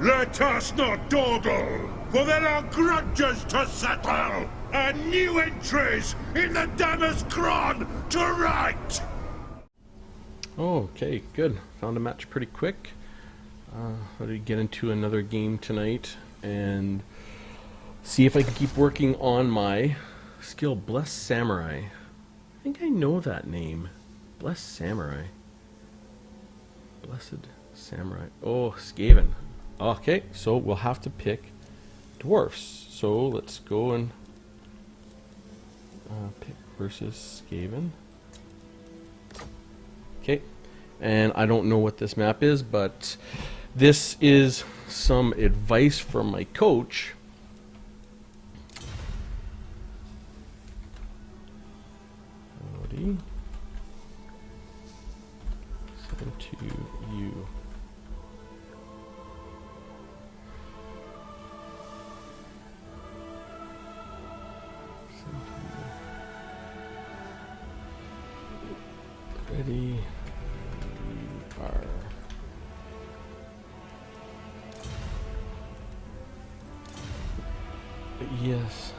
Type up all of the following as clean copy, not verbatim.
Let us not dawdle, for there are grudges to settle, and new entries in the Dammer's Cron to right! Okay, good. Found a match pretty quick. Ready to get into another game tonight and see if I can keep working on my skill. Blessed Samurai. I think I know that name. Blessed Samurai. Blessed Samurai. Oh, Skaven. Okay, so we'll have to pick Dwarfs. So let's go and pick versus Skaven. Okay, and I don't know what this map is, but this is some advice from my coach. Howdy. Send to you. Ready? You are. Yes.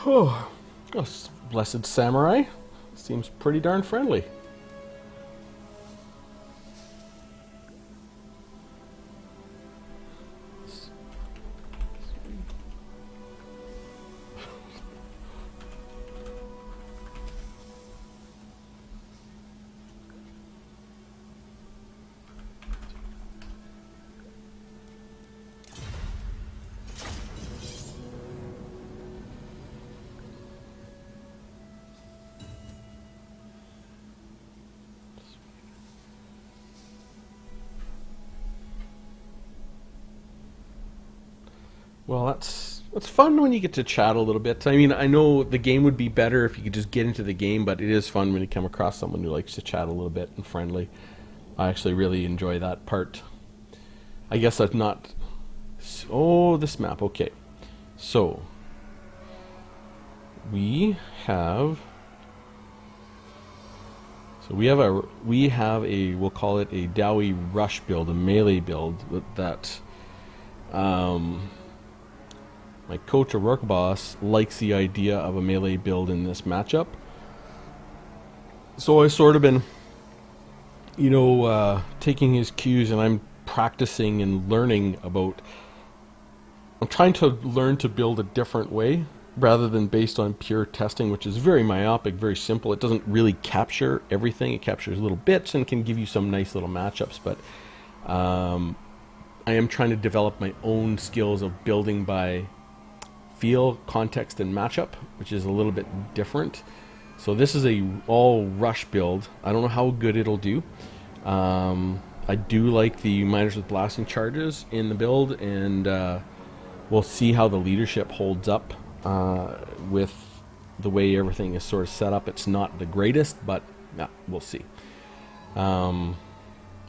Oh, Blessed Samurai seems pretty darn friendly. Well, that's fun when you get to chat a little bit. I mean, I know the game would be better if you could just get into the game, but it is fun when you come across someone who likes to chat a little bit and friendly. I actually really enjoy that part. I guess that's not... Oh, this map. Okay. So, we have... we have a we'll call it a Dowie rush build, a melee build that my coach, a work boss, likes the idea of a melee build in this matchup. So I've sort of been, taking his cues, and I'm practicing and learning about... I'm trying to learn to build a different way, rather than based on pure testing, which is very myopic, very simple. It doesn't really capture everything. It captures little bits and can give you some nice little matchups, but I am trying to develop my own skills of building by feel, context, and matchup, which is a little bit different. So this is a all rush build. I don't know how good it'll do. I do like the miners with blasting charges in the build, and we'll see how the leadership holds up with the way everything is sort of set up. It's not the greatest, but yeah, we'll see.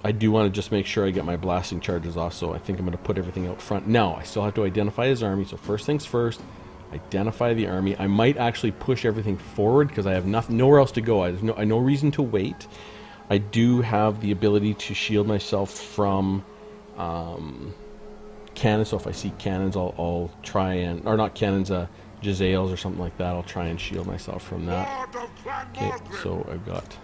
I do want to just make sure I get my blasting charges off, so I think I'm going to put everything out front. Now, I still have to identify his army, so first things first, identify the army. I might actually push everything forward because I have nowhere else to go. I have no reason to wait. I do have the ability to shield myself from cannons, so if I see cannons, I'll try and... Or not cannons, Jezzails or something like that. I'll try and shield myself from that. Okay, so I've got...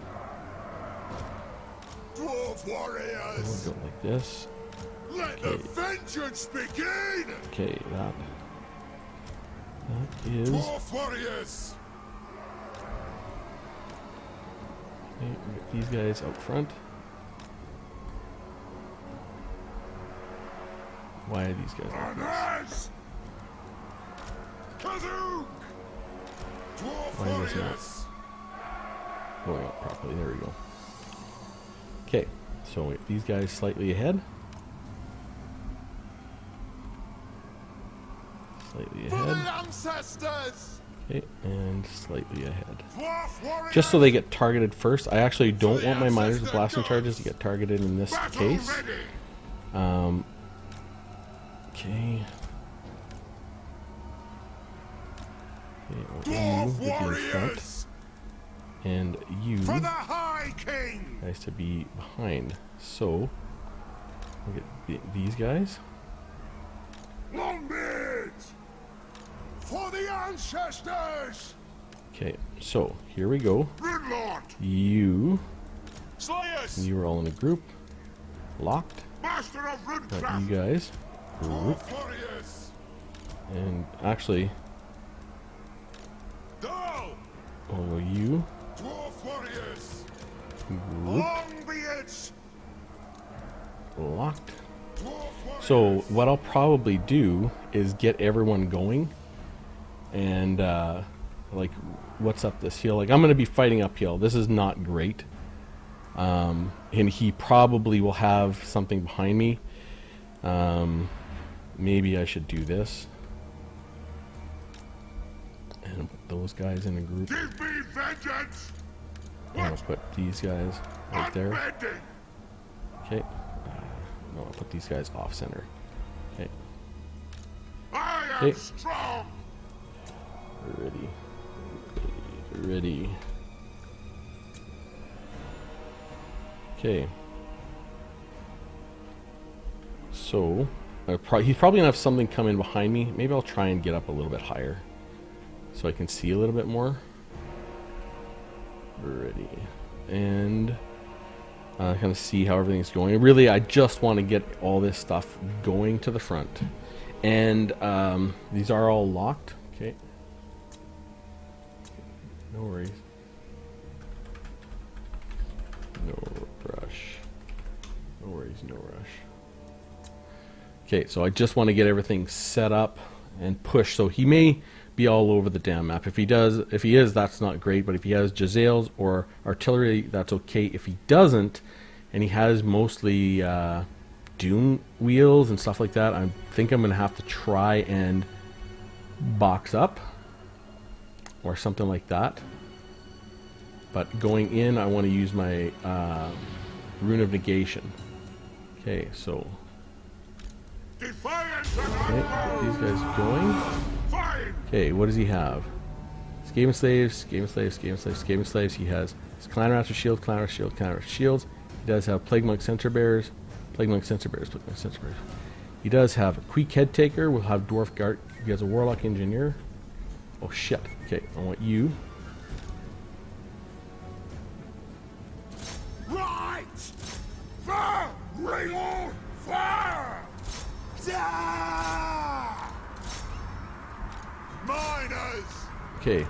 Dwarf warriors! We'll go like this. Let the vengeance begin! Okay, that is... Dwarf warriors! Okay, we get these guys out front. Why are these guys like this? Why is this not going up properly? There we go. Okay, so wait, these guys slightly ahead. Slightly For the ahead. ancestors! Okay, and slightly ahead. Dwarf warriors, Just so they get targeted first. I actually don't the want my miners with ancestor blasting gods. charges to get targeted in this battle case. ready. Okay. Okay, Dwarf you to be in front, warriors, and you for the High King. guys to be behind. So, we'll get these guys. Longbeards, for the ancestors. Okay, so here we go. Runelord, You Slayers, are all in a group, locked. Master of Got Runecraft, you guys, Dwarf warriors, and actually, Dahl, oh, you Dwarf warriors, group Longbeards, locked. Dwarf warriors. So what I'll probably do is get everyone going, and like, what's up this hill? Like, I'm going to be fighting uphill. This is not great, and he probably will have something behind me. Maybe I should do this and put those guys in a group. Give me vengeance. I'm going to put these guys right there. Unbending. Okay. No, I'll put these guys off center. Okay. I am Okay. strong. Ready. Ready. Okay. So, he's probably gonna have something coming behind me. Maybe I'll try and get up a little bit higher, so I can see a little bit more. Ready. And kind of see how everything's going. Really, I just want to get all this stuff going to the front. And these are all locked. Okay. No worries. No rush. No worries, no rush. Okay, so I just want to get everything set up and push. So he may be all over the damn map. If he is, that's not great. But if he has Jezzails or artillery, that's okay. If he doesn't, and he has mostly Doom wheels and stuff like that, I think I'm going to have to try and box up or something like that. But going in, I want to use my Rune of Negation. Okay, so Defiance and okay, get these guys going. fine. Okay, what does he have? Skaven slaves, Skaven slaves, Skaven slaves, Skaven slaves. He has his Clan Master shield, Clan Master shield, Clan Master shields. He does have Plague Monk Censer Bearers, Plague Monk Censer Bearers, Plague Monk Censer Bearers. He does have a Queek Head Taker. We'll have Dwarf Guard. He has a Warlock Engineer. Oh shit. Okay, I want you. Right. Fire. Reload. Fire. Yeah. Miners. Okay,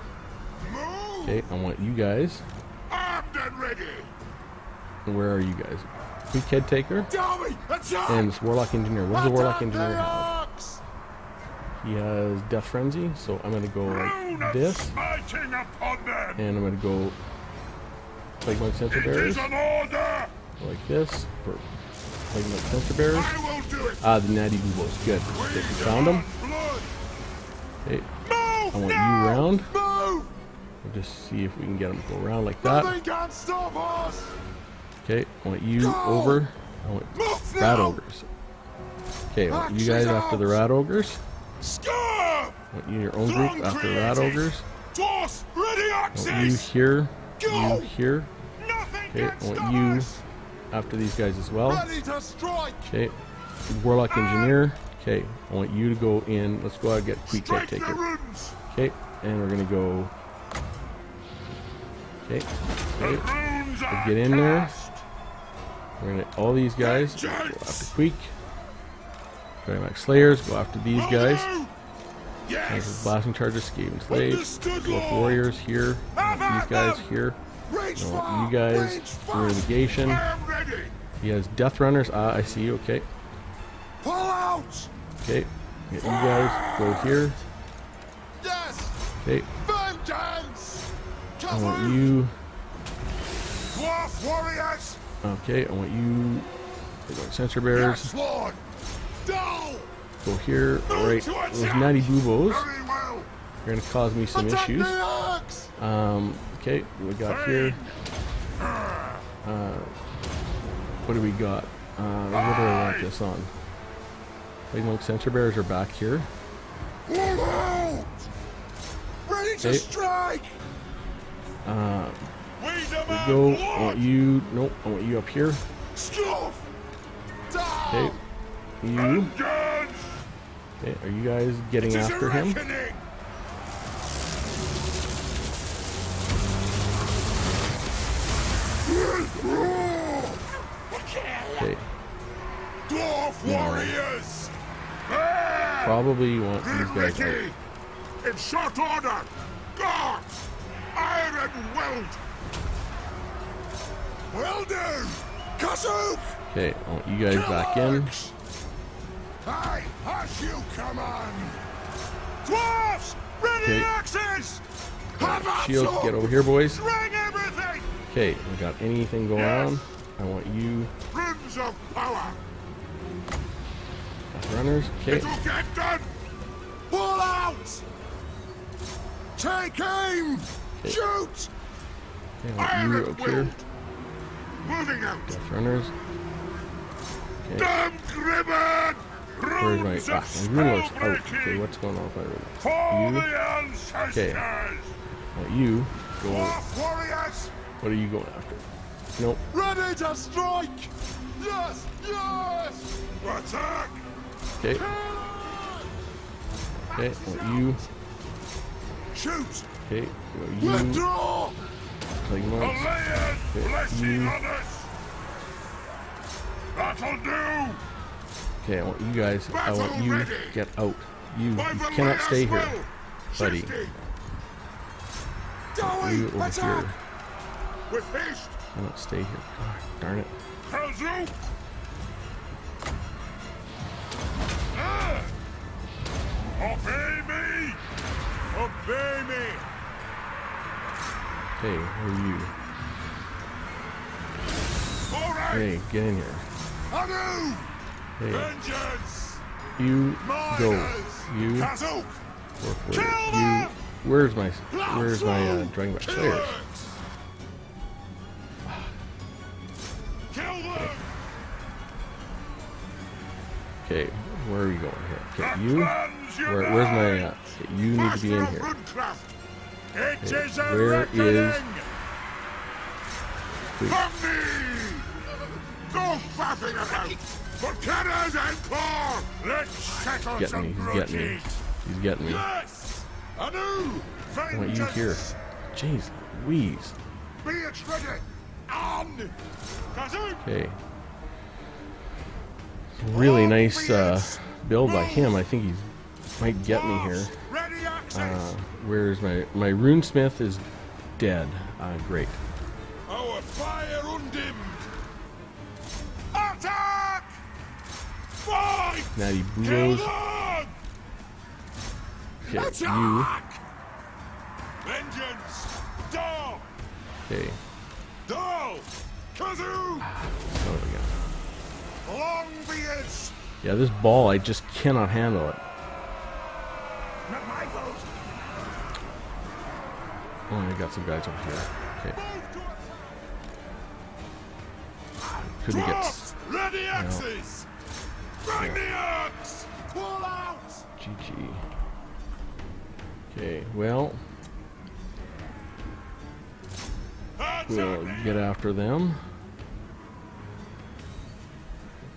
Move. okay, I want you guys. Armed and ready. Where are you guys? Queek Head Taker Dummy. Attack. and this Warlock Engineer. What does the Warlock Attack the Engineer have? orcs! He has Death Frenzy, so I'm gonna go Rune like of this, smiting upon them. and I'm gonna go Plague Monk Censer It Bearers is an order. like this for Plague Monk Censer Bearers. I will do it. Ah, the Natty Boobos, good. Okay, we found him. Blood. Okay, Move I want now. you round. Move! We'll just see if we can get him to go around like that. Nothing can stop us! Okay, I want you Go! over. I want Move Rat now. Ogres. Okay, I want you Axes guys after the out. Rat Ogres. Scar. I want you in your own group Throng after the Rat created. Ogres. Toss. Ready I want you axes. here. Go. You here. Nothing Okay, can I want stop you us. after these guys as well. Ready to strike! Okay, Warlock Engineer. Okay, I want you to go in. Let's go out and get Queek Head Strike the Taker. runes. Okay, and we're gonna go. Okay, The okay. runes are Get in there. cast. We're gonna go all these guys. Go Vengeance. after Queek. Varimax Slayers. Go after these guys. Hello. Yes. Blasting Charges. Skaven Slaves. Understood, Dwarf Lord. Warriors here. Have at These guys them. here. Range I fire. want you guys. Range Rune fast. Negation. I am ready. He has Death Runners. Ah, I see you. Okay. Pull out! Okay. Get you guys. Go here. Yes! Okay. Vengeance! I Cover! want you. Dwarf warriors. Okay. I want you. They're going Censer Bearers. Yes, Lord. Dull. Go here, right. Those natty boobos Very well. are going to cause me some Attack issues. the axe! Okay, we got here. What do we got? What do I want this on? Wait, no, sensor bearers are back here. Pull out! Ready to Okay. strike! We demand Go. I blood. want you. Nope. I want you up here. Stuff! Okay. Down! You. Vengeance. Okay. Are you guys getting It is a after him? reckoning. Okay. Dwarf warriors. Probably want these guys out. Gritty. In short order. Guards. Iron weld. Will do! Kazook! Okay. I want you guys back in. Aye, as you command! Dwarfs. Ready Okay. axes. Have at Shields, you! get over here, boys. Bring everything. Okay. We got anything going on? I want you. Runes of power. Runners. Okay. It'll get done. Pull out! Take aim! Okay. Shoot! Okay, I want you up here. Moving out. Death runners. Okay. Damn Gribben. Where's my Runes my of rune looks out? spellbreaking. Okay, what's going on with my rune? For You. the ancestors. I want you. Go. Dwarf warriors. What are you going after? Nope. Ready to strike! Yes! Yes! Attack. Okay. Okay. I want you. Shoot. Okay. I want you. Withdraw! Plague monks. Alayas. Okay, Blessing you. on us. That'll do. Okay, I want you guys. I want you Battle get out. You By cannot Valias stay here, will. buddy. 60. You Dowie! over Attack! here. With haste. Cannot stay here. God, darn it. Kazook. Obey me. Obey me. Okay, who are you? All right. Hey, get in here. Anu. Hey, Vengeance. you go. Miners. You Kazook. work with Kill it. them! You. Where's my Dragon Back Kill Slayers? it. Kill them. Okay, where are we going here? Okay, The you. clans Where's my? unite. Okay, you need to be in Master here. of Rundcraft. It Okay, is a where reckoning. is- Please. From me. Go faffing about. For cannons and claw. Let's settle Getting some me. He's getting me. grudges. He's getting me. Yes. Anu. I want you here. Jeez, Louise. Be it ready. On. Kazook. Okay. Really nice build by him. I think he might get me here. Ready access. Where's my runesmith is dead. Great. Our fire undimmed. Attack! Fight! Natty Kill Buros. them! Okay, you. Attack! Vengeance! Dahl! Okay. Dahl! Kazoo! Oh, yeah. Longbeards! Yeah, this ball, I just cannot handle it. Not my fault. Oh, I got some guys over here. Okay. Move to Couldn't get. Dwarfs! Ready axes! Bring the axe! Pull out! GG. Okay, well, we'll Attack! get after them.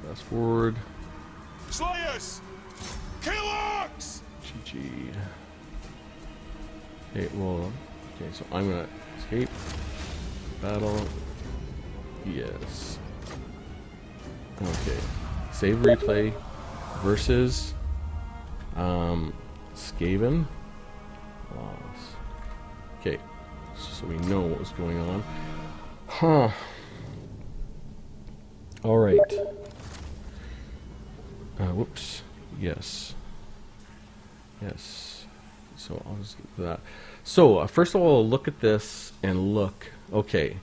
Fast forward. Slayers! Kill axe! GG. Okay, well, okay, so I'm gonna escape. Battle. Yes. Okay. Save replay versus Skaven. Loss. Okay, so we know what was going on. Huh. All right. Whoops. Yes. Yes. So I'll just get to that. So first of all, look at this and look. Okay.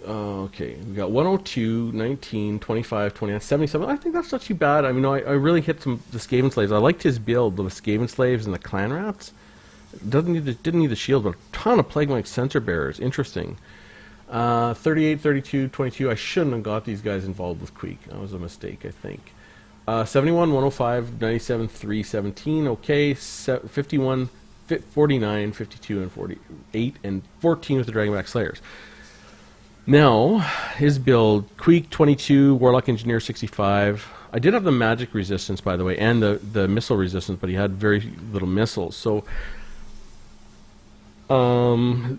Okay, we got 102, 19, 25, 29, 77. I think that's not too bad. I mean, I really hit the Skaven slaves. I liked his build, the Skaven slaves and the clan rats. Didn't need the shield, but a ton of plague mike sensor bearers. Interesting. 38, 32, 22. I shouldn't have got these guys involved with Queek. That was a mistake, I think. 71, 105, 97, 3, 17. Okay, 51, 49, 52, and 48, and 14 with the Dragonback Slayers. Now, his build, Queek 22, Warlock Engineer 65. I did have the magic resistance, by the way, and the missile resistance, but he had very little missiles. So, Skaven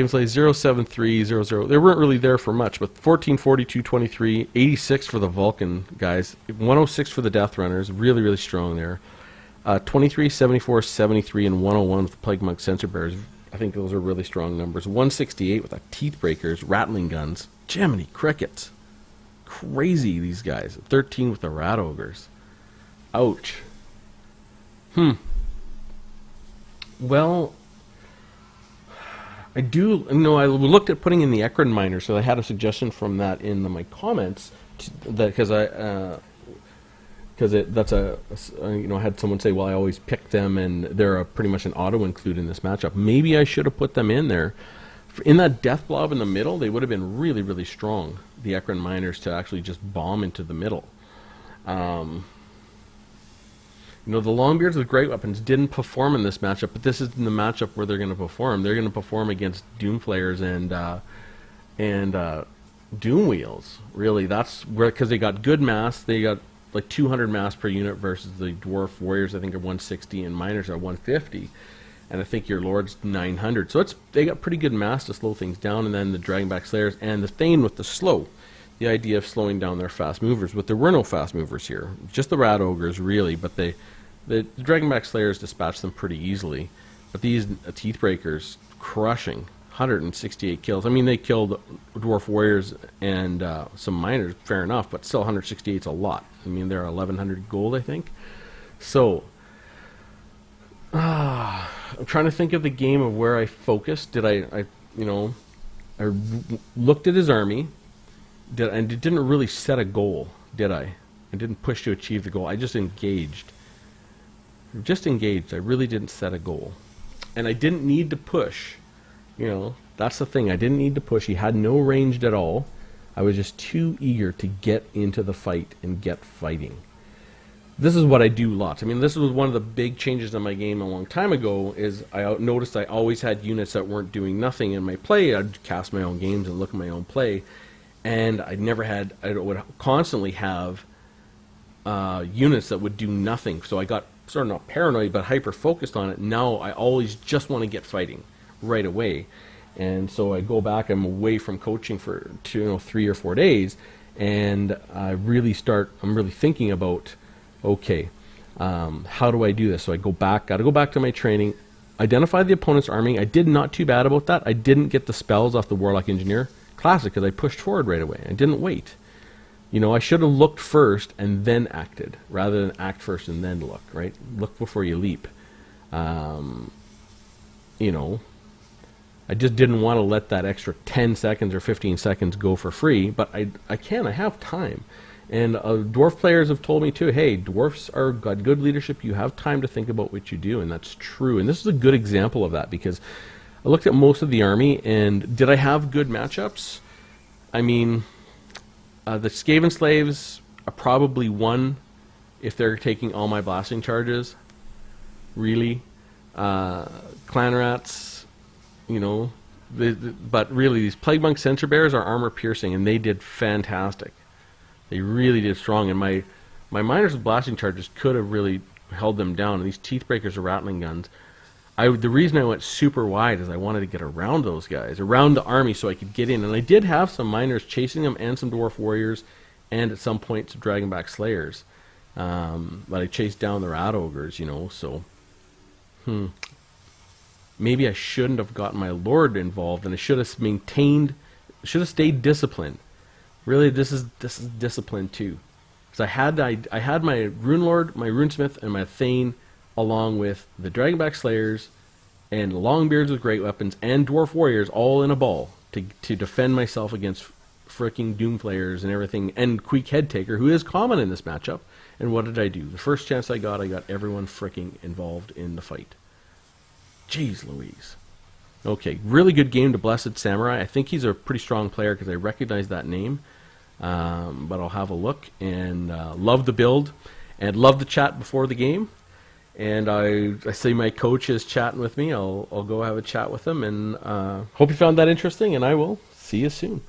Slay 07300. They weren't really there for much, but 14, 42, 23, 86 for the Vulcan guys, 106 for the Death Runners, really, really strong there. 23, 74, 73, and 101 with the Plague Monk Sensor Bearers. I think those are really strong numbers. 168 with the Teeth Breakers, Rattling Guns, Jiminy Crickets. Crazy, these guys. 13 with the Rat Ogres. Ouch. Well, I I looked at putting in the Ekron Miner, so I had a suggestion from that in my comments, because I had someone say, well, I always pick them, and they're pretty much an auto include in this matchup. Maybe I should have put them in there. In that death blob in the middle, they would have been really, really strong, the Ekron Miners, to actually just bomb into the middle. The Longbeards with great weapons didn't perform in this matchup, but this is the matchup where they're going to perform. They're going to perform against Doomflayers and Doom Wheels. Really, that's where, because they got good mass. They got like 200 mass per unit versus the Dwarf Warriors, I think, are 160, and Miners are 150. And I think your Lord's 900. So they got pretty good mass to slow things down, and then the Dragonback Slayers and the Thane with the slow. The idea of slowing down their fast movers, but there were no fast movers here. Just the Rat Ogres, really, but the Dragonback Slayers dispatched them pretty easily. But these Teeth Breakers, crushing. 168 kills. I mean, they killed Dwarf Warriors and some Miners, fair enough, but still 168 is a lot. I mean, they're 1,100 gold, I think. So, I'm trying to think of the game of where I focused. Did I looked at his army, and it didn't really set a goal, did I? I didn't push to achieve the goal. I just engaged. I really didn't set a goal. And I didn't need to push. That's the thing. I didn't need to push. He had no range at all. I was just too eager to get into the fight and get fighting. This is what I do lots. I mean, this was one of the big changes in my game a long time ago, is I noticed I always had units that weren't doing nothing in my play. I'd cast my own games and look at my own play. And I would constantly have units that would do nothing. So I got sort of not paranoid, but hyper-focused on it. Now I always just want to get fighting right away. And so I go back, I'm away from coaching for 3 or 4 days, and I'm really thinking about, okay, how do I do this? So I got to go back to my training, identify the opponent's army. I did not too bad about that. I didn't get the spells off the Warlock Engineer. Classic, because I pushed forward right away. I didn't wait. I should have looked first and then acted, rather than act first and then look, right? Look before you leap. I just didn't want to let that extra 10 seconds or 15 seconds go for free, but I have time. And Dwarf players have told me too, hey, Dwarfs got good leadership, you have time to think about what you do, and that's true. And this is a good example of that, because I looked at most of the army, and did I have good matchups? I mean, the Skaven Slaves are probably one if they're taking all my blasting charges. Really. Clan Rats, but really these Plague Monk Sensor Bearers are armor piercing, and they did fantastic. They really did strong, and my Miners with blasting charges could have really held them down. And these Teeth Breakers are Rattling Guns. The reason I went super wide is I wanted to get around those guys, around the army, so I could get in. And I did have some Miners chasing them, and some Dwarf Warriors, and at some point some Dragonback Slayers. But I chased down the Rat Ogres, so... Maybe I shouldn't have gotten my Lord involved, and I should have stayed disciplined. Really, this is discipline too. Because I had my Rune Lord, my Runesmith, and my Thane, along with the Dragonback Slayers, and Longbeards with great weapons, and Dwarf Warriors all in a ball to defend myself against fricking Doomflayers and everything, and Queek Headtaker, who is common in this matchup. And what did I do? The first chance I got everyone fricking involved in the fight. Jeez Louise. Okay, really good game to Blessed Samurai. I think he's a pretty strong player because I recognize that name. But I'll have a look, and love the build, and love the chat before the game. And I see my coach is chatting with me. I'll go have a chat with him, and hope you found that interesting, and I will see you soon.